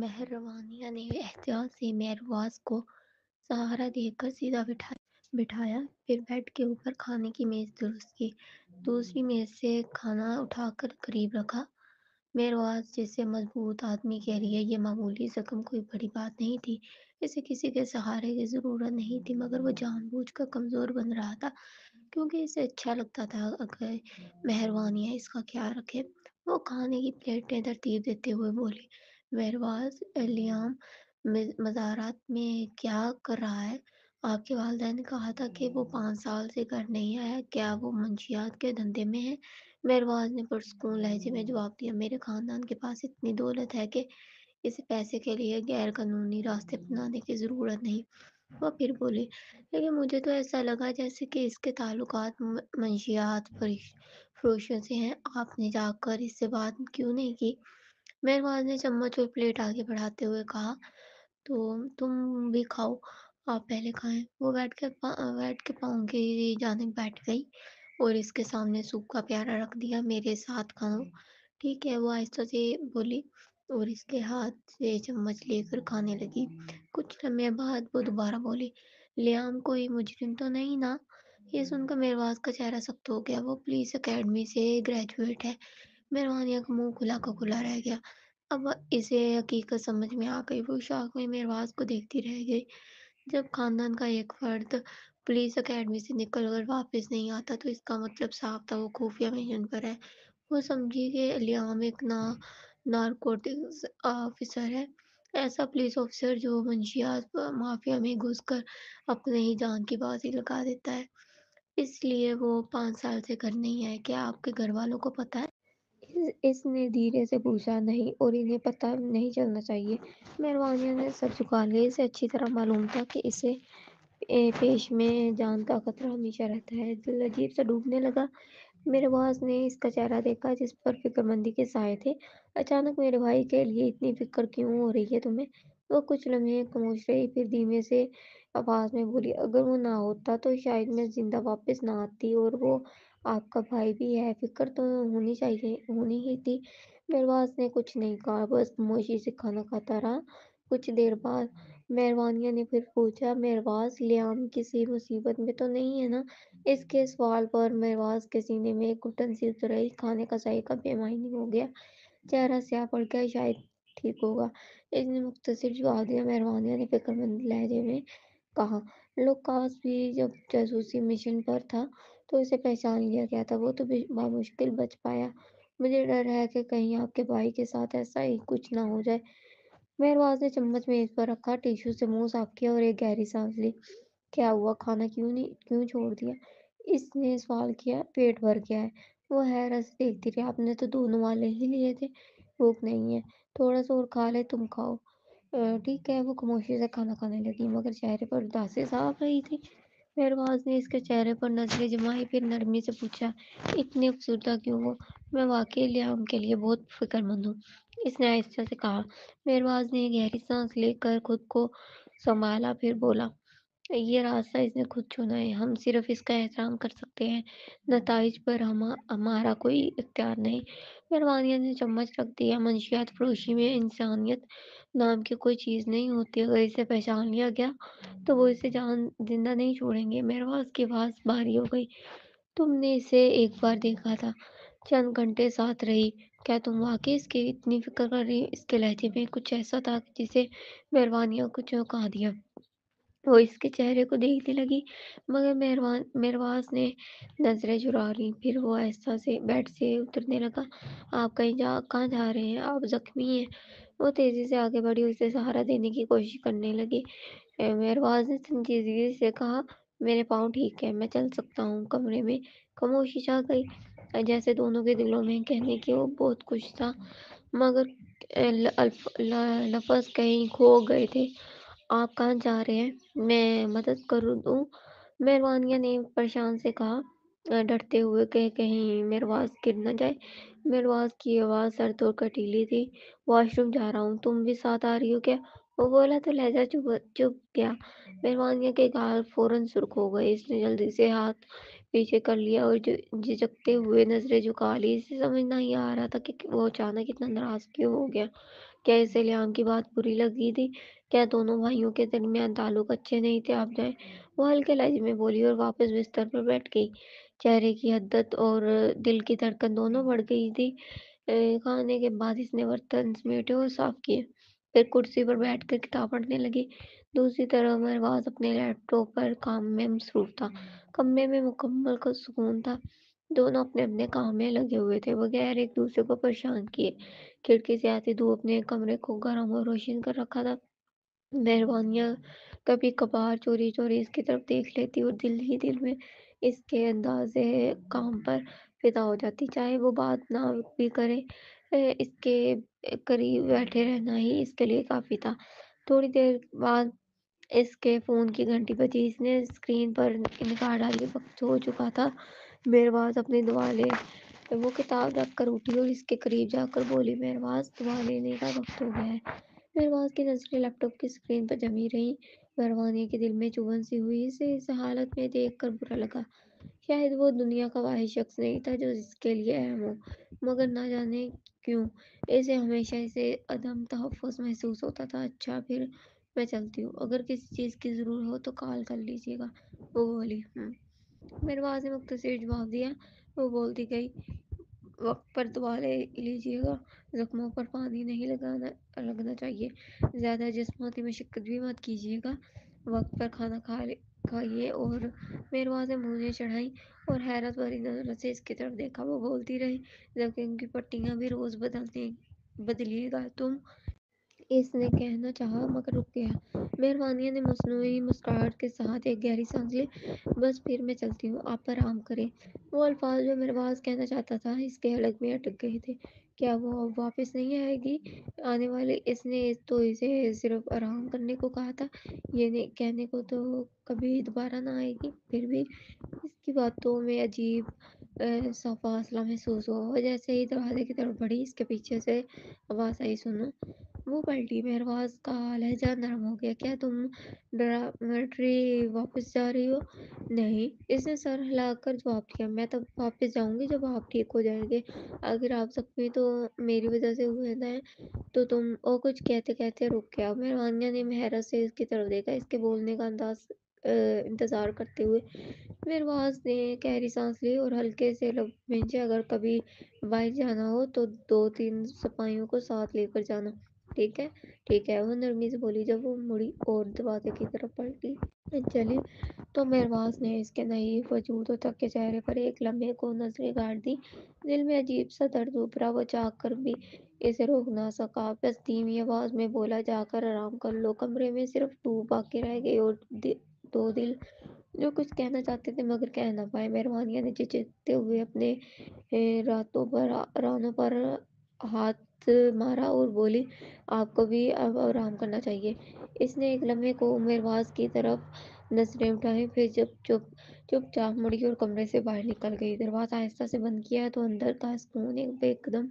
مہروانیہ نے احتیاط سے مہرواز کو سہارا دے کر سیدھا بٹھایا، پھر بیڈ کے اوپر کھانے کی میز درست کی، دوسری میز سے کھانا اٹھا کر قریب رکھا۔ مہرواز جیسے مضبوط آدمی کے لیے یہ معمولی زخم کوئی بڑی بات نہیں تھی، اسے کسی کے سہارے کی ضرورت نہیں تھی، مگر وہ جان بوجھ کر کمزور بن رہا تھا کیونکہ اسے اچھا لگتا تھا اگر مہروانیہ اس کا خیال رکھے۔ وہ کھانے کی پلیٹیں ترتیب دیتے ہوئے بولی، مہرواز، لیام مزارات میں کیا کر رہا ہے؟ آپ کے والدین نے کہا تھا کہ وہ 5 سال سے گھر نہیں آیا، کیا وہ منشیات کے دھندے میں ہے؟ مہرواز نے پرسکون لہجے میں جواب دیا، میرے خاندان کے پاس اتنی دولت ہے کہ اسے پیسے کے لیے غیر قانونی راستے اپنانے کی ضرورت نہیں۔ وہ پھر بولی، لیکن مجھے تو ایسا لگا جیسے کہ اس کے تعلقات منشیات فروشوں سے ہیں، آپ نے جا کر اس سے بات کیوں نہیں کی؟ مہربان نے چمچ اور پلیٹ آگے بڑھاتے ہوئے کہا، تو تم بھی کھاؤ، آپ پہلے کھائیں۔ وہ بیٹھ کے پاؤں کی جانب بیٹھ گئی اور اس کے سامنے سوپ کا پیالہ رکھ دیا، میرے ساتھ کھاؤ، ٹھیک ہے؟ وہ آہستہ سے بولی اور اس کے ہاتھ سے چمچ لے کر کھانے لگی۔ کچھ لمحے بعد وہ دوبارہ بولی، لیام کوئی مجرم تو نہیں نا؟ یہ سن کر مہرواز کا چہرہ سخت ہو گیا، وہ پولیس اکیڈمی سے گریجویٹ ہے۔ مہروانیہ کا منہ کھلا کا کھلا رہ گیا، اب اسے حقیقت سمجھ میں آ گئی۔ وہ شاک میں مہرواز کو دیکھتی رہ گئی۔ جب خاندان کا ایک فرد پولیس اکیڈمی سے نکل کر واپس نہیں آتا تو اس کا مطلب صاف تھا، وہ خفیہ مشن پر ہے۔ وہ سمجھی کہ لیام ایک نارکوٹکس آفیسر ہے، ایسا پولیس آفیسر جو منشیات مافیا میں گھس کر اپنے ہی جان کی بازی لگا دیتا ہے۔ اس لیے وہ 5 سال سے گھر نہیں آئے، کیا آپ کے گھر والوں کو پتہ ہے؟ اس نے دھیرے سے پوچھا۔ نہیں، اور انہیں پتہ نہیں چلنا چاہیے۔ مہروانیہ نے سر جھکا لیا، اسے اچھی طرح معلوم تھا کہ اسے پیش میں جان کا خطرہ ہمیشہ رہتا ہے۔ دل عجیب سا ڈوبنے لگا۔ مہرواز نے اس کا چہرہ دیکھا جس پر فکرمندی کے سائے تھے۔ اچانک میرے بھائی کے لیے اتنی فکر کیوں ہو رہی ہے تمہیں؟ وہ کچھ لمحے خاموش رہی، پھر دھیمے سے آواز میں بولی، اگر وہ نہ ہوتا تو شاید میں زندہ واپس نہ آتی، اور وہ آپ کا بھائی بھی ہے، فکر تو ہونی ہی تھی۔ مہرواز نے کچھ نہیں کہا، بس خاموشی سے کھانا کھاتا رہا۔ کچھ دیر بعد مہروانیہ نے پھر پوچھا، مہرواز، لیام کسی مصیبت میں تو نہیں ہے نا؟ اس کے سوال پر مہرواز کے سینے میں ایک گھٹن سی اتر آئی، کھانے کا ذائقہ بے معنی ہو گیا، چہرہ سیاہ پڑ گیا، شاید ٹھیک ہوگا، اس نے مختصر جواب دیا۔ مہروانیہ نے فکرمند لہجے میں کہا، لوکاس بھی جب جاسوسی مشن پر تھا تو اسے پہچان لیا گیا تھا، وہ تو بامشکل بچ پایا، مجھے ڈر ہے کہ کہیں آپ کے بھائی کے ساتھ ایسا ہی کچھ نہ ہو جائے۔ مہرواز نے چمچ میز پر رکھا، ٹیشو سے منہ صاف کیا اور ایک گہری سانس لی۔ کیا ہوا؟ کھانا کیوں چھوڑ دیا؟ اس نے سوال کیا۔ پیٹ بھر گیا ہے، وہ حیرت سے دیکھتی رہی، آپ نے تو دونوں والے ہی لیے تھے۔ بھوک نہیں ہے، تھوڑا سا اور کھا لے، تم کھاؤ۔ ٹھیک ہے۔ وہ خاموشی سے کھانا کھانے لگی، مگر چہرے پر اداسی صاف رہی تھی۔ مہرواز نے اس کے چہرے پر نظریں جمائی، پھر نرمی سے پوچھا، اتنی افسردہ کیوں ہو؟ میں واقعی لیام کے لیے بہت فکر مند ہوں، اس نے آہستہ سے کہا۔ مہرواز نے گہری سانس لے کر خود کو سنبھالا، پھر بولا، یہ راستہ اس نے خود چنا ہے، ہم صرف اس کا احترام کر سکتے ہیں، نتائج پر ہمارا کوئی اختیار نہیں۔ مہروانیہ نے چمچ رکھ دیا، منشیات فروشی میں انسانیت نام کی کوئی چیز نہیں ہوتی، اگر اسے پہچان لیا گیا تو وہ اسے زندہ نہیں چھوڑیں گے۔ مہرواز کی آواز بھاری ہو گئی، تم نے اسے ایک بار دیکھا تھا، چند گھنٹے ساتھ رہی، کیا تم واقعی اس کی اتنی فکر کر رہی؟ اس کے لہجے میں کچھ ایسا تھا جسے مہروانیہ کو چونکا دیا۔ وہ اس کے چہرے کو دیکھنے لگی، مگر مہرواز نے نظریں چرا لیں، پھر وہ آہستہ سے بیڈ سے اترنے لگا۔ آپ کہاں جا رہے ہیں؟ آپ زخمی ہیں؟ وہ تیزی سے آگے بڑھی، اسے سہارا دینے کی کوشش کرنے لگی۔ مہرواز نے سنجیدگی سے کہا، میرے پاؤں ٹھیک ہیں، میں چل سکتا ہوں۔ کمرے میں خاموشی چھا گئی، جیسے دونوں کے دلوں میں کہنے کی وہ بہت کچھ تھا، مگر لفظ کہیں کھو گئے تھے۔ آپ کہاں جا رہے ہیں؟ میں مدد کر دوں؟ مہروانیہ نے پریشان سے کہا، ڈرتے ہوئے کہ کہیں مہرواز گر نہ جائے۔ مہرواز کی آواز سرد اور کٹیلی تھی، واش روم جا رہا ہوں، تم بھی ساتھ آ رہی ہو کیا؟ وہ بولا تو لہجہ چپ گیا۔ مہروانیہ کے گال فوراً سرخ ہو گئے، اس نے جلدی سے ہاتھ پیچھے کر لیا اور جھجکتے ہوئے نظریں جھکا لی، اسے سمجھ نہیں آ رہا تھا کہ وہ اچانک اتنا ناراض کیوں ہو گیا۔ کیا اسے لیام کی بات بری لگی تھی؟ کیا دونوں بھائیوں کے درمیان تعلق اچھے نہیں تھے؟ آپ جائیں، وہ ہلکے لہجے میں بولی اور واپس بستر پر بیٹھ گئی۔ چہرے کی حدت اور دل کی دھڑکن دونوں بڑھ گئی تھی۔ کھانے کے بعد اس نے برتن سمیٹے اور صاف کیے، پھر کرسی پر بیٹھ کر کتاب پڑھنے لگی۔ دوسری طرف مہرباز اپنے لیپ ٹاپ پر کام میں مصروف تھا۔ کمرے میں مکمل سکون تھا۔ دونوں اپنے اپنے کام میں لگے ہوئے تھے، بغیر ایک دوسرے کو پریشان کیے۔ کھڑکی سے آتی دھوپ نے کمرے کو گرم اور روشن کر رکھا تھا۔ مہربانیاں کبھی کبھار چوری چوری اس کی طرف دیکھ لیتی اور دل ہی دل میں اس کے اندازے کام پر فدا ہو جاتی، چاہے وہ بات نہ بھی کرے۔ اس کے قریب بیٹھے رہنا ہی اس کے لیے کافی تھا۔ تھوڑی دیر بعد اس کے فون کی گھنٹی بجی۔ اس نے اسکرین پر نگاہ ڈالی، وقت ہو چکا تھا۔ مہرباز اپنی دعا لے وہ کتاب رکھ کر اٹھی اور اس کے قریب جا کر بولی، مہرباز دعا لینے کا وقت ہو گیا ہے۔ مہرباز کی نظریں لیپ ٹاپ کی اسکرین پر جمی رہیں۔ مہربانی کے دل میں چبھن سی ہوئی۔ اسے اس حالت میں دیکھ کر برا لگا۔ شاید وہ دنیا کا واحد شخص نہیں تھا جو اس کے لیے اہم ہو، مگر نہ جانے کیوں اسے ہمیشہ اسے عدم تحفظ محسوس ہوتا تھا۔ اچھا پھر میں چلتی ہوں، اگر کسی چیز کی ضرورت ہو تو کال کر لیجیے گا، وہ بولی۔ مہرباز نے مختصر جواب دیا۔ وہ بولتی گئی، وقت پر دوا لے لیجیے گا، زخموں پر پانی نہیں لگنا چاہیے، زیادہ جسمانی مشقت بھی مت کیجیے گا، وقت پر کھانا کھائیے۔ اور مہرباز نے مونچھیں چڑھائیں اور حیرت بھری نظروں سے اس کی طرف دیکھا۔ وہ بولتی رہی، زخم کی پٹیاں بھی روز بدلیے گا تم؟ اس نے کہنا چاہا مگر رک گیا۔ مہربانیاں نے مصنوعی مسکراہٹ کے ساتھ ایک گہری سانس لی۔ بس پھر میں چلتی ہوں، آپ آرام کریں۔ وہ الفاظ جو مہرباز کہنا چاہتا تھا اس کے حلق میں اٹک گئے تھے۔ کیا وہ اب واپس نہیں آئے گی؟ آنے والے اس نے تو اسے صرف آرام کرنے کو کہا تھا، یہ کہنے کو تو کبھی دوبارہ نہ آئے گی۔ پھر بھی اس کی باتوں میں عجیب سا فاصلہ محسوس ہوا۔ وہ جیسے ہی دروازے کی طرف بڑھی، اس کے پیچھے سے آواز آئی، سنو۔ وہ پلٹی۔ مہرباز کا لہجہ نرم ہو گیا۔ کیا تم ڈارمیٹری واپس جا رہی ہو؟ نہیں، اس نے سر ہلا کر جواب دیا۔ میں تب واپس جاؤں گی جب آپ ٹھیک ہو جائیں گے۔ اگر آپ زخمی تو میری وجہ سے ہوئے ہیں تو تم… اور کچھ کہتے کہتے رک گیا۔ مہربانیاں نے حیرت سے اس کی طرف دیکھا، اس کے بولنے کا انتظار کرتے ہوئے۔ مہرباز نے گہری سانس لی اور ہلکے سے لب بھینچے، اگر کبھی باہر جانا ہو تو 2-3 سپاہیوں کو ساتھ لے کر جانا، ٹھیک ہے؟ ٹھیک ہے، وہ نرمی سے بولی۔ جب وہ مڑی اور دروازے کی طرف پلٹی چلی تو مہرباز نے اس کے نحیف وجود و تھکے چہرے پر ایک لمحے کو نظریں گاڑ دی۔ دل میں عجیب سا درد ابھرا۔ وہ چاہ کر بھی اسے روک نہ سکا۔ بس دھیمی آواز میں بولا، جا کر آرام کر لو، کمرے میں صرف دھوپ باقی رہ گئی اور دو دل جو کچھ کہنا چاہتے تھے مگر کہہ نہ پائے۔ مہربانیاں نے جھجکتے ہوئے اپنے رانوں پر ہاتھ مارا اور بولی، آپ کو بھی اب آرام کرنا چاہیے۔ اس نے ایک لمحے کو مہرباز کی طرف نظریں اٹھائیں، پھر چپ چاپ مڑی اور کمرے سے باہر نکل گئی۔ دروازہ آہستہ سے بند کیا تو اندر کا سکون ایک دم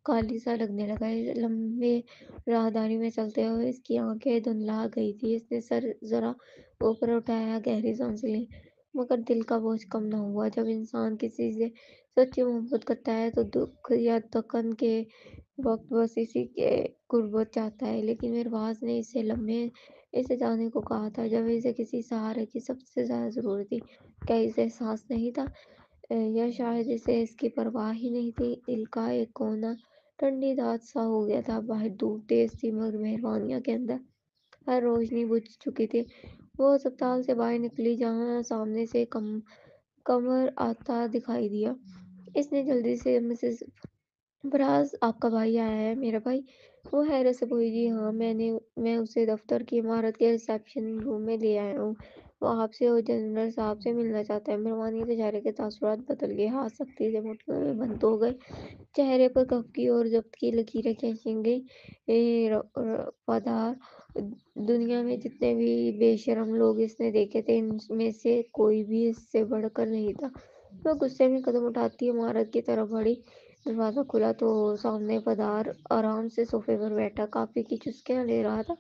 خالی سا لگنے لگا۔ لمبے راہداری میں چلتے ہوئے اس کی آنکھیں دھندلا گئی تھی۔ اس نے سر ذرا اوپر اٹھایا، گہری سانسیں لیں، مگر دل کا بوجھ کم نہ ہوا۔ جب انسان کسی سے سچی محبت کرتا ہے تو دکھ یا تکن کے وقت بس اسی کے قربت چاہتا ہے، لیکن مہرباز نے اسے لمحے اسے جانے کو کہا تھا جب اسے کسی سہارے کی سب سے زیادہ ضرورت تھی۔ کیا اسے احساس نہیں تھا؟ یا شاید اسے اس کی پرواہ ہی نہیں تھی۔ دل کا ایک کونا ٹھنڈی دھات سا ہو گیا تھا۔ باہر دھوپ تیز تھی مگر مہربانیاں کے اندر ہر روشنی بجھ چکی تھی۔ وہ ہسپتال سے باہر نکلی جہاں سامنے سے قمر آتا دکھائی دیا۔ اس نے جلدی سے، مسز فراز، آپ کا بھائی آیا ہے؟ میرا بھائی؟ وہ حیرت سے بولی، جی ہاں، میں اسے دفتر کی عمارت کے ریسیپشن روم میں لے آیا ہوں۔ وہ آپ سے اور جنرل صاحب سے ملنا چاہتا ہے۔ مہربانی کے چہرے کے تاثرات بدل گئے، ہاتھ سختی سے مٹھیوں میں بند ہو گئے، چہرے پر خفگی اور ضبط کی لکیریں کھینچی گئیں۔ وفادار دنیا میں جتنے بھی بے شرم لوگ اس نے دیکھے تھے، ان میں سے کوئی بھی اس سے بڑھ کر نہیں تھا۔ وہ غصے میں قدم اٹھاتی عمارت کی طرف بڑھی۔ دروازہ کھلا تو سامنے فدار آرام سے صوفے پر بیٹھا کافی کی چسکیاں لے رہا تھا،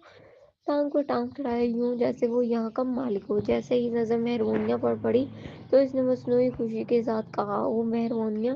ٹانگ پر ٹانگ چڑھائے، یوں جیسے وہ یہاں کا مالک ہو۔ جیسے ہی نظر مہربانیاں پر پڑی تو اس نے مصنوعی خوشی کے ساتھ کہا، اوہ مہربانیاں،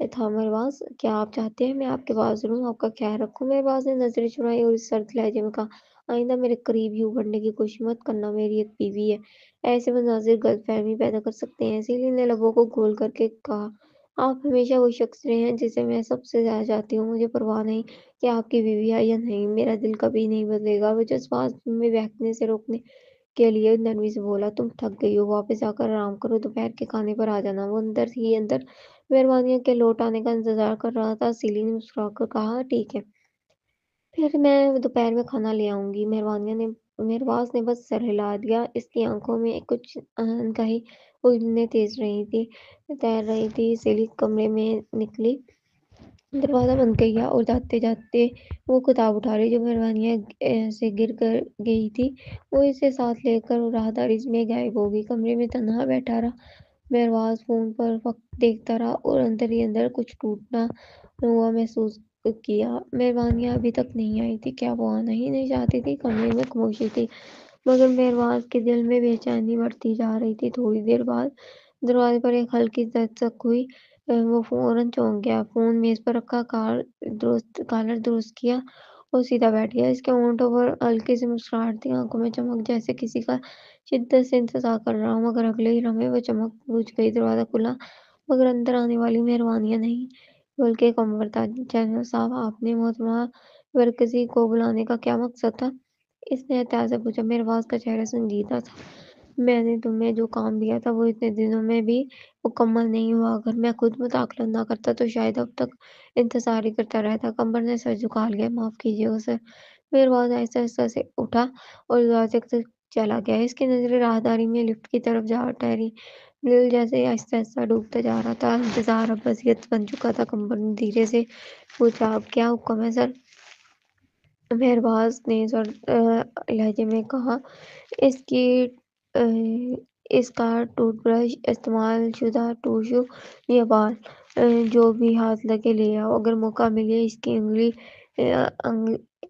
تھا مہرباز، کیا آپ چاہتے ہیں میں آپ کے پاس رہوں، آپ کا خیال رکھوں؟ مہرباز نے نظریں چرائی اور اس سرد لہجے میں کہا، آئندہ میرے قریب یوں بڑھنے کی کوشش مت کرنا، میری ایک بیوی ہے، ایسے مناظر غلط فہمی پیدا کر سکتے ہیں۔ سیلین نے لبوں کو گول کر کے کہا، آپ ہمیشہ وہ شخص رہے ہیں جسے میں سب سے زیادہ چاہتی ہوں، مجھے پرواہ نہیں کہ آپ کی بیوی ہے یا نہیں، میرا دل کبھی نہیں بدلے گا۔ وہ جذبات میں بہکنے سے روکنے کے لیے نرمی سے بولا، تم تھک گئی ہو، واپس جا کر آرام کرو، دوپہر کے کھانے پر آ جانا۔ وہ اندر ہی اندر مہربانیوں کے لوٹ آنے کا انتظار کر رہا تھا۔ سیلین نے مسکرا کر کہا، ٹھیک ہے، پھر میں دوپہر میں کھانا لے آؤں گی۔ مہرباز نے بس سر ہلا دیا۔ اس کی آنکھوں میں کچھ انتہائی الجھنیں تیر رہی تھی۔ سیلین کمرے میں نکلی، دروازہ بند کیا اور جاتے جاتے وہ کتاب اٹھا لی جو مہربانیاں سے گر کر گئی تھی، وہ اسے ساتھ لے کر راہداری میں غائب ہو گئی۔ کمرے میں تنہا بیٹھا رہا مہرباز فون پر وقت دیکھتا رہا اور اندر ہی اندر کچھ ٹوٹنا ہوا محسوس کیا۔ مہربانیاں ابھی تک نہیں آئی تھی، کیا وہ آنا ہی نہیں چاہتی تھی؟ کمرے میں خاموشی تھی، مگر مہرباز کے دل میں بے چینی بڑھتی جا رہی تھی۔ تھوڑی دیر بعد دروازے پر ایک ہلکی دستک ہوئی، وہ فوراً چونک گیا، فون میز پر رکھا، کالر درست کیا اور سیدھا بیٹھ گیا۔ اس کے ہونٹوں پر ہلکی سی مسکراہٹ تھی، آنکھوں میں چمک، جیسے کسی کا شدت سے انتظار کر رہا ہو، مگر اگلے ہی لمحے وہ چمک بجھ گئی۔ دروازہ کھلا، مگر اندر آنے والی مہربانیاں نہیں، بلکہ ایک امر تھا۔ جنرل صاحب، آپ نے محترمہ ورکزئی کو بلانے کا کیا مقصد تھا؟ اس نے احتیاط سے پوچھا۔ مہرباز کا چہرہ سنجیدہ تھا۔ میں نے تمہیں جو کام دیا تھا وہ اتنے دنوں میں بھی مکمل نہیں ہوا، اگر میں خود مداخلت نہ کرتا تو شاید اب تک انتظار ہی کرتا رہتا۔ قمر نے سر جھکا لیا، معاف کیجیے گا سر۔ مہرباز آہستہ آہستہ سے اٹھا اور دروازے تک چلا گیا۔ اس کی نظریں راہداری میں لفٹ کی طرف جا ٹھہری، دل جیسے آہستہ آہستہ ڈوبتا جا رہا تھا، انتظار اب اذیت بن چکا تھا۔ قمر نے دھیرے سے پوچھا، اب کیا حکم ہے سر؟ مہرباز نے سرد لہجے میں کہا، اس کی اس کا ٹوتھ برش، استعمال شدہ ٹشو یا بال، جو بھی ہاتھ لگے لے آؤ۔ اگر موقع ملے اس کی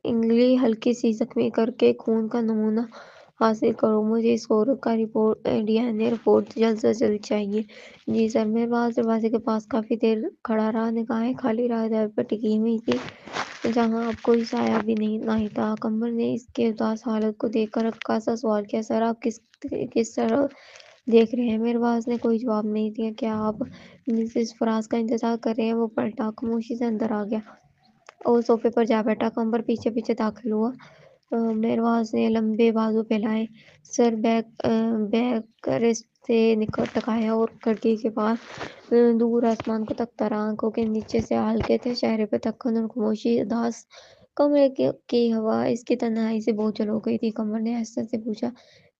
انگلی ہلکی سی زخمی کر کے خون کا نمونہ حاصل کرو، مجھے اس عورت کا ڈی این اے رپورٹ جلد سے جلد چاہیے۔ جی سر۔ مہرباز دروازے کے پاس کافی دیر کھڑا رہا، نگاہیں خالی راہداری پر ٹکی ہوئی تھی جہاں اب کوئی سایہ بھی نہیں تھا۔ قمر نے اس کے اداس حالت کو دیکھ کر عکاسا سوال کیا، سر آپ کس طرف دیکھ رہے ہیں؟ مہرباز نے کوئی جواب نہیں دیا۔ کیا آپ مسز فراز کا انتظار کر رہے ہیں؟ وہ پلٹا، خاموشی سے اندر آ گیا اور صوفے پر جا بیٹھا۔ قمر پیچھے پیچھے داخل ہوا۔ مہرباز نے لمبے بازو پھیلائے، سر بیک ریسٹ سے ٹکایا اور کھڑکی کے پاس دور آسمان کو تکتا رہا۔ آنکھوں کے نیچے سے ہلکے تھے چہرے پر تکن اور خاموشی، اداس کمرے کی ہوا اس کی تنہائی سے بوجھل ہو گئی تھی۔ قمر نے آہستہ سے پوچھا،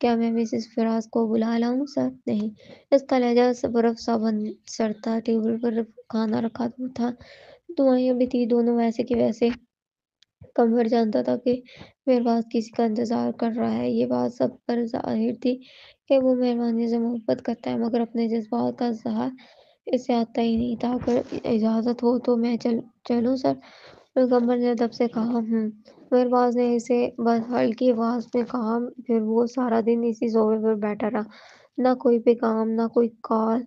کیا میں مسز فراز کو بلا لاؤں سر؟ نہیں۔ اس کا لہجہ برف سا بند سر تھا۔ ٹیبل پر کھانا رکھا تھا، دعائیں بھی تھی، دونوں ویسے کے ویسے۔ قمر جانتا تھا کہ مہرباز کسی کا انتظار کر رہا ہے، یہ بات سب پر ظاہر تھی کہ وہ مہربانی سے محبت کرتا ہے، مگر اپنے جذبات کا اظہار اس سے آتا ہی نہیں تھا۔ اگر اجازت ہو تو میں چلوں سر؟ قمر نے ادب سے کہا، مہرباز نے اسے بس ہلکی آواز میں کہا۔ پھر وہ سارا دن اسی صوفے پر بیٹھا رہا، نہ کوئی پیغام، نہ کوئی کال۔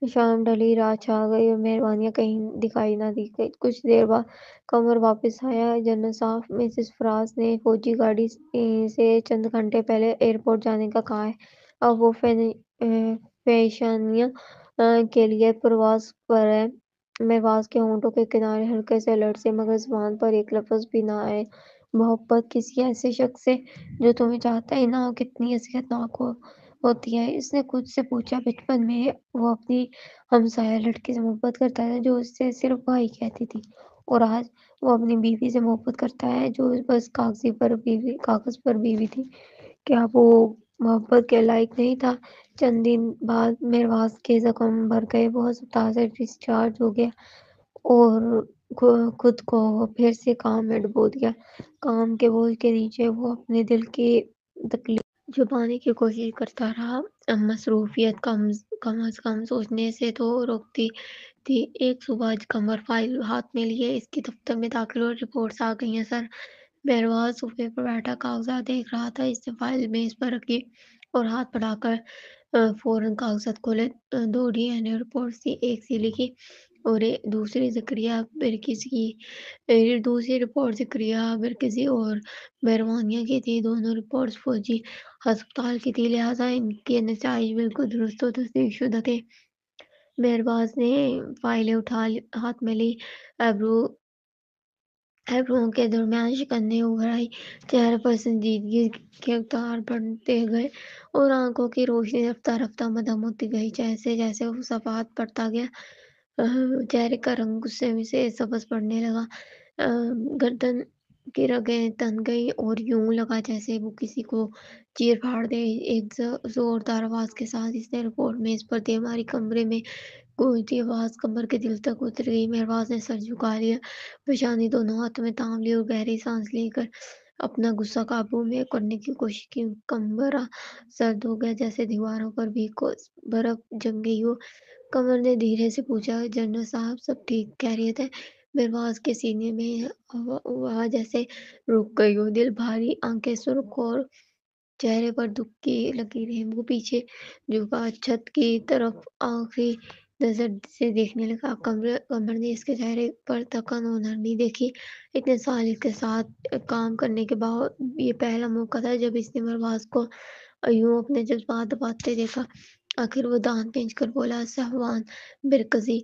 شام ڈھلی، رات چھا گئی اور مہربانیاں کہیں دکھائی نہ دی۔ کچھ دیر بعد قمر واپس آیا، جنرل صاحب، مسز فراز نے فوجی گاڑی سے چند گھنٹے پہلے ایئرپورٹ جانے کا کہا ہے، اب وہ پیشانیاں کے لیے پرواز پر ہے۔ مہرباز کے ہونٹوں کے کنارے ہلکے سے لرزے، مگر زبان پر ایک لفظ بھی نہ آئے۔ محبت کسی ایسے شخص سے جو تمہیں چاہتا ہی نہ ہو کتنی اذیت ناک ہوتی ہے؟ اس نے خود سے پوچھا۔ بچپن میں وہ اپنی ہمسایہ لڑکی سے محبت کرتا تھا جو اسے صرف بھائی کہتی تھی، اور آج وہ اپنی بیوی سے محبت کرتا ہے جو بس کاغذ پر بیوی تھی۔ کیا وہ محبت کے لائق نہیں تھا؟ چند دن بعد مہرباز کے زخم بھر گئے، وہ ہسپتال سے ڈسچارج ہو گیا اور خود کو پھر سے کام میں ڈبو دیا۔ کام کے بوجھ کے نیچے وہ اپنے دل کی تکلیف چھپانے کی کوشش کرتا رہا، مصروفیت کم از کم سوچنے سے تو روکتی تھی۔ ایک صبح قمر فائل ہاتھ میں لیے اس کی دفتر میں داخل ہوئی۔ رپورٹس آ گئی ہیں سر۔ مہرباز صوفے پر بیٹھا کاغذات دیکھ رہا تھا۔ اس نے فائل میز پر رکھی اور ہاتھ بڑھا کر فوراً کاغذات کھولے۔ 2 DNA رپورٹس تھی، ایک سی لکھی اور دوسری ذکریہ برکس کی دوسری رپورٹ ذکریہ برکزئی اور مہروانیہ کی تھی۔ دونوں رپورٹس فوجی ہسپتال کی تھی، لہٰذا ان کے نتائج بالکل درست و تصدیق شدہ تھے۔ مہرباز نے فائلیں ہاتھ میں لی، ایبروؤں کے درمیان شکنیں ابھر آئیں، چہرے پر سنجیدگی کے اتار بڑھتے گئے اور آنکھوں کی روشنی رفتہ رفتہ مدھم ہوتی گئی۔ جیسے جیسے وہ صفحات پڑھتا گیا، چہرے کا رنگ غصے سے سبز پڑنے لگا، گردن کی رگیں تن گئیں اور یوں لگا جیسے وہ کسی کو چیر پھاڑ دے۔ ایک زوردار آواز کے ساتھ اس نے رپورٹ میز پر دی۔ ہماری کمرے میں گونجتی آواز کمر کے دل تک اتر گئی۔ مہرباز نے سر جھکا لیا، پیشانی دونوں ہاتھوں میں تھام لی اور گہری سانس لے کر اپنا غصہ قابو میں کرنے کی کوشش کی۔ کمرہ سرد ہو گیا، جیسے دیواروں پر بھی برف جم گئی ہو۔ قمر نے دھیرے سے پوچھا، جنرل صاحب سب ٹھیک، خیریت ہے؟ مہرباز کے سینے میں ہوا جیسے رک گئی ہو، دل بھاری، آنکھیں سرخ اور چہرے پر دکھ کی لکیریں۔ وہ پیچھے جھکا چھت کی طرف آخری نظر سے دیکھنے لگا۔ قمر نے اس کے چہرے پر تھکن اور نرمی دیکھی۔ اتنے سال اس کے ساتھ کام کرنے کے بعد یہ پہلا موقع تھا جب اس نے مہرباز کو یوں اپنے جذبات دباتے دیکھا۔ آخر وہ دانت پینچ کر بولا، صاحبان برکزئی۔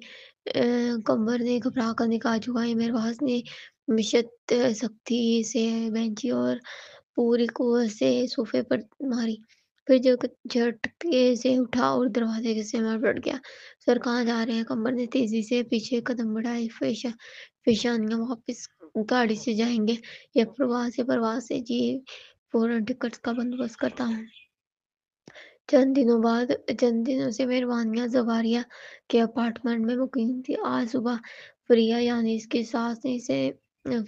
قمر نے گھبرا کر نگاہ جھکائی۔ مہرباز نے مشت سختی سے بینچی اور پوری قوت سے صوفے پر ماری، پھر جھٹکے سے اٹھا اور دروازے کے سمت بڑھ گیا۔ سر کہاں جا رہے ہیں؟ قمر نے تیزی سے پیچھے قدم بڑھائے۔ پیشانیاں واپس، گاڑی سے جائیں گے یا پرواز سے؟ جی فوراً ٹکٹس کا بندوبست کرتا ہوں۔ چند دنوں سے مہروانیہ زواریہ کے اپارٹمنٹ میں مقیم تھی۔ آج صبح فریہ یعنی اس کی ساس نے اسے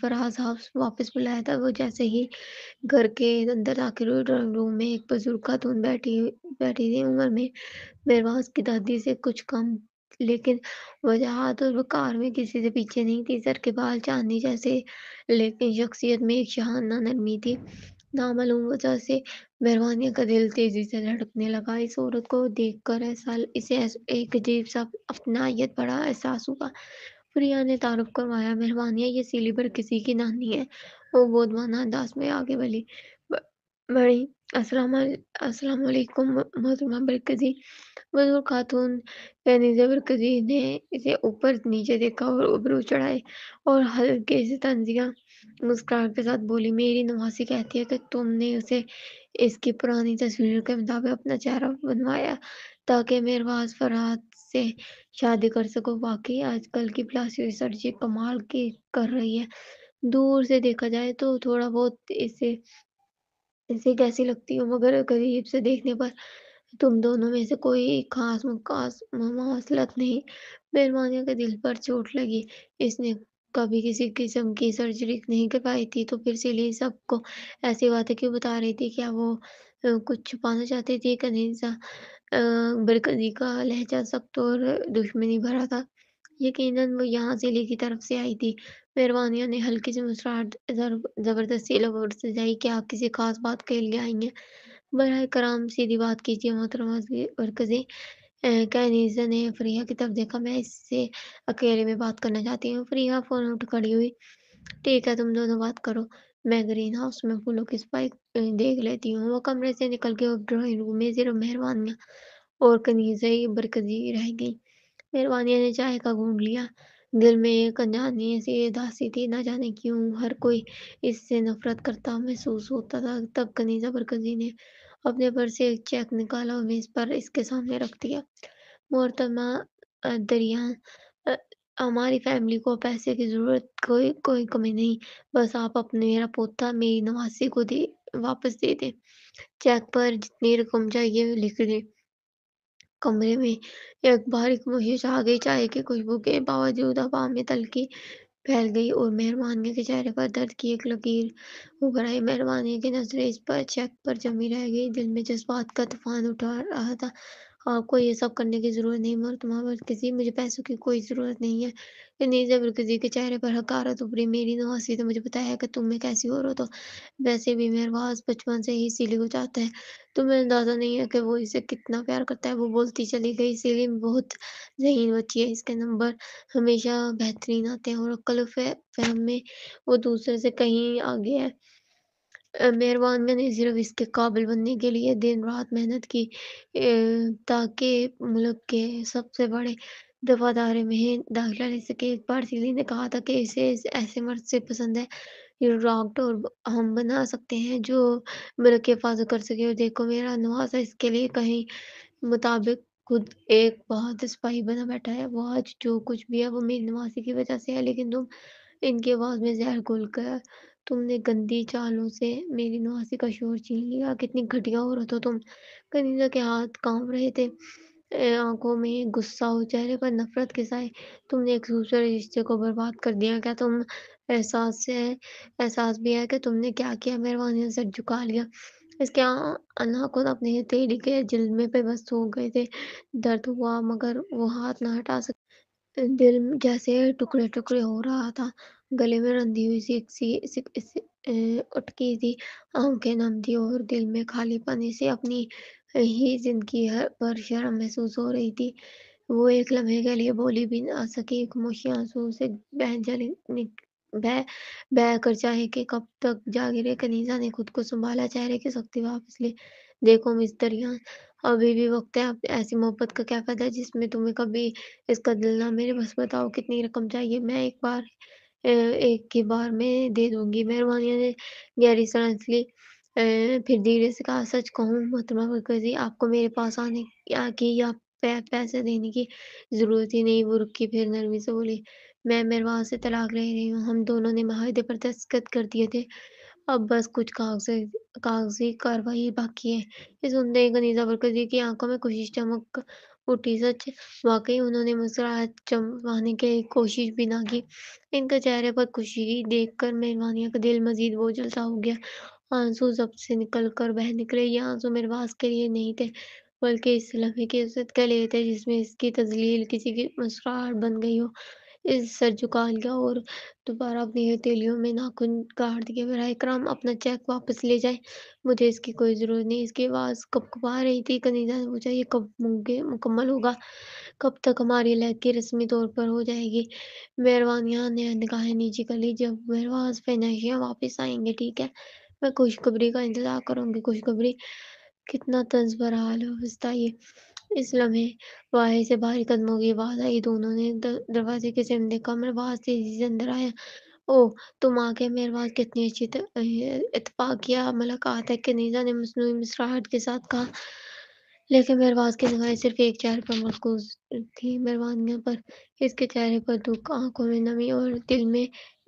فراز ہاؤس واپس بلایا تھا۔ وہ جیسے ہی گھر کے اندر داخل ہوئی، ڈرائنگ روم میں ایک بزرگ خاتون بیٹھی تھی، عمر میں مہرباز کی دادی سے کچھ کم، لیکن وجاہت اور وقار میں کسی سے پیچھے نہیں تھی۔ سر کے بال چاندنی جیسے، لیکن شخصیت میں ایک شاہانہ نرمی تھی۔ نامعلوم وجہ سے مہروانیہ کا دل تیزی سے دھڑکنے لگا۔ اس عورت کو دیکھ کر اسے ایک عجیب سا اپنائیت بھرا احساس ہوا۔ فریہ نے تعارف کروایا، مہربانیہ یہ سیلی برکزئی کی نانی ہے۔ وہ بودھمانہ انداز میں آگے بڑھی۔ السلام علیکم محترمہ برکزئی۔ بزرگ خاتون کنیزہ برکزئی نے اسے اوپر نیچے دیکھا اور ابرو چڑھائے اور ہلکے سے طنزیہ مسکراہٹ کے ساتھ بولی، میری نواسی کہتی ہے کہ تم نے اسے اس کی پرانی تصویر کے مطابق اپنا چہرہ بنوایا تاکہ مہرباز فرحت سے شادی کر سکو۔ واقعی آج کل کی پلاسٹک سرجری کمال کی کر رہی ہے۔ دور سے دیکھا جائے تو تھوڑا بہت اسے کیسی لگتی ہو، مگر قریب سے دیکھنے پر تم دونوں میں سے کوئی خاص مماثلت نہیں۔ مہربانیہ کے دل پر چوٹ لگی۔ اس نے کبھی کسی قسم کی سرجری نہیں کروائی تھی، تو پھر سیلی سب کو ایسی باتیں کیوں بتا رہی تھی؟ کیا وہ کچھ چھپانا چاہتی تھی؟ کنیزہ برکزئی کا لہجہ سخت اور دشمنی بھرا تھا۔ یقیناً وہ یہاں سیلی کی طرف سے آئی تھی۔ مہربانیہ نے ہلکی سی مسکراہٹ زبردستی لبوں سے سجائی، کیا کسی خاص بات کے لیے آئی ہیں؟ براہ کرم سیدھی بات کیجیے محترمہ برکزئی۔ کنیزہ نے فریہ کی طرف دیکھا، میں اس سے اکیلے میں بات کرنا چاہتی ہوں۔ فریہ فوراً اٹھ کھڑی ہوئی، ٹھیک ہے تم دونوں بات کرو، میں گرین ہاؤس میں پھولوں کی صفائی دیکھ لیتی ہوں۔ وہ کمرے سے نکل کے ڈرائنگ روم میں صرف مہربانیہ اور کنیزہ برکزئی رہ گئی۔ مہربانیہ نے چائے کا گھونٹ لیا، دل میں ایک انجانی سی اداسی تھی، نہ جانے کیوں ہر کوئی اس سے نفرت کرتا محسوس ہوتا تھا۔ تب کنیزہ برکزئی نے اپنے پرس سے ایک چیک نکالا اور میز پر اس کے سامنے رکھ دیا۔ محترمہ دریان، ہماری فیملی کو پیسے کی ضرورت کوئی کمی نہیں، بس آپ میرا پوتا میری نواسی کو واپس دے دیں۔ چیک پر جتنی رقم چاہیے لکھ دیں۔ کمرے میں ایک باریک خاموشی چھا گئی۔ چائے کی خوشبو کے باوجود ہوا میں تلخی پھیل گئی اور مہربانیہ کے چہرے پر درد کی ایک لکیر ابھر آئی۔ مہربانیہ کی نظریں اس چیک پر جمی رہ گئی، دل میں جذبات کا طوفان اٹھ رہا تھا۔ آپ کو یہ سب کرنے کی ضرورت نہیں اور تمہارے پاس کسی مجھے پیسوں کی کوئی ضرورت نہیں ہے۔ اتنی زبردستی کے چہرے پر حقارت ابھری۔ میری نواسی نے مجھے بتایا کہ تم میں کیسی عورت ہو۔ ویسے بھی مہرباز بچپن سے ہی سیلی ہو جاتا ہے۔ تمہیں اندازہ نہیں ہے کہ وہ اسے کتنا پیار کرتا ہے۔ وہ بولتی چلی گئی، سیلی بہت ذہین بچی ہے، اس کے نمبر ہمیشہ بہترین آتے ہیں اور عقل و فہم میں وہ دوسرے سے کہیں آگے ہے۔ مہربان میں نے صرف اس کے قابل بننے کے لیے دن رات محنت کی، تاکہ ملک کے سب سے بڑے دفاتر میں داخلہ لے سکے۔ ایک بار سیلی نے کہا تھا کہ اسے ایسے مرد سے پسند ہے جو ڈاکٹر ہم بنا سکتے ہیں، جو ملک کی حفاظت کر سکے۔ اور دیکھو میرا نواسا اس کے لیے کہیں مطابق خود ایک بہادر سپاہی بنا بیٹھا ہے۔ وہ آج جو کچھ بھی ہے وہ میری نواسی کی وجہ سے ہے، لیکن تم ان کی آواز میں زہر گھول کر تم نے گندی چالوں سے میری نواسی کا شعور چھین لیا۔ کتنی گھٹیا عورت ہو تم۔ کنیزا کے ہاتھ کانپ رہے تھے، آنکھوں میں غصہ اور چہرے پر نفرت کے سائے۔ تم نے ایک خوبصورت رشتے کو برباد کر دیا۔ کیا تم احساس بھی ہے کہ تم نے کیا کیا؟ مہربانی نے سر جھکا لیا۔ اس کے ناخن اپنے ہتھیلی کے جلد میں پیوست ہو گئے تھے۔ درد ہوا مگر وہ ہاتھ نہ ہٹا سکی۔ دل جیسے ٹکڑے ٹکڑے ہو رہا تھا، گلے میں رندھی ہوئی اٹکی تھی، آنکھیں نم تھی اور دل میں خالی پن سے اپنی ہی زندگی پر شرم محسوس ہو رہی تھی۔ وہ ایک لمحے کے لیے بولی بھی نہ سکی، خاموشی آنسوؤں سے بہہ بہہ کر چاہے کہ کب تک جاگی رہے۔ کنیزا نے خود کو سنبھالا، چہرے کی سختی واپس لی۔ دیکھو مس دریان، ابھی بھی وقت ہے۔ اب ایسی محبت کا کیا فائدہ جس میں تمہیں کبھی اس کا دل نہ میرے۔ بس بتاؤ کتنی رقم چاہیے، میں ایک ہی بار میں دے دوں گی۔ مہربانی نے گہری سانس لی، پھر دھیرے سے کہا، سچ کہوں محترمہ مرکزی، آپ کو میرے پاس آنے کی یا پیسے دینے کی ضرورت ہی نہیں۔ وہ رکی، پھر نرمی سے بولی، میں مہربان سے طلاق لے رہی ہوں۔ ہم دونوں نے معاہدے پر دستخط کر دیے تھے، اب بس کچھ کاغذی کارروائی باقی ہے۔ یہ سنتے ہی کنیزا مرکزی کی آنکھوں میں خوشی چمک اٹھی۔ سچ واقعی انہوں نے مسکراہٹ چھپانے کی کوشش بھی نہ کی۔ ان کے چہرے پر خوشی دیکھ کر مہربانیہ کا دل مزید بوجھل سا ہو گیا۔ آنسو ضبط سے نکل کر بہہ نکلے۔ یہ آنسو مہربان کے لیے نہیں تھے، بلکہ اس لمحے کی عزت کے لیے تھے جس میں اس کی تذلیل کسی کی مسکراہٹ بن گئی ہو۔ اس سر جھکا لیا اور دوبارہ اپنی ہتھیلیوں میں ناخن گاڑ دیے۔ براہ کرم اپنا چیک واپس لے جائیں، مجھے اس کی کوئی ضرورت نہیں۔ اس کی آواز کپکپا رہی تھی۔ کنیزا نے پوچھا، یہ کب مکمل ہوگا؟ کب تک ہماری علیحدگی رسمی طور پر ہو جائے گی؟ مہربانیہ نے نگاہیں نیچی کر لی، جب مہرباز فینیشیا واپس آئیں گے، ٹھیک ہے؟ میں خوشخبری کا انتظار کروں گی۔ خوشخبری؟ کتنا طنز بہرحال وسطائی۔ اس لمحے باہر سے بھاری قدموں کی آواز آئی۔ دونوں نے دروازے کی جانب دیکھا۔ مہرباز تیزی سے اندر آیا۔ اوہ تم آ گئے مہرباز، کتنی اچھی اتفاقیہ ملاقات ہے، کنیزا نے مصنوعی مسکراہٹ کے ساتھ کہا۔ لیکن مہرباز کی نگاہیں صرف ایک چہرے پر مرکوز تھیں، مہربانیہ پر۔ اس کے چہرے پر دکھ، آنکھوں میں نمی اور دل میں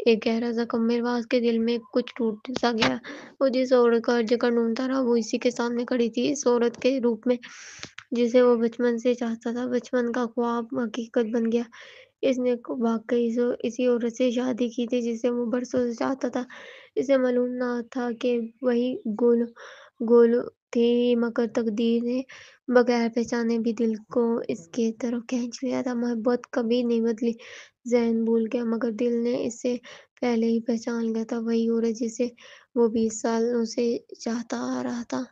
ایک گہرا زخم۔ مہرباز کے دل میں کچھ ٹوٹ سا گیا۔ وہ جس عورت کا ذکر ڈھونڈتا رہا وہ اسی کے سامنے کھڑی تھی، اس عورت کے روپ میں جسے وہ بچپن سے چاہتا تھا۔ بچپن کا خواب حقیقت بن گیا۔ اس نے واقعی اسی عورت سے شادی کی تھی جسے وہ برسوں سے چاہتا تھا۔ اسے معلوم نہ تھا کہ وہی گول تھی، مگر تقدیر نے بغیر پہچانے بھی دل کو اس کی طرف کھینچ لیا تھا۔ محبت کبھی نہیں بدلی، ذہن بھول گیا مگر دل نے اسے پہلے ہی پہچان لیا تھا، وہی عورت جسے وہ 20 سالوں سے چاہتا آ رہا تھا۔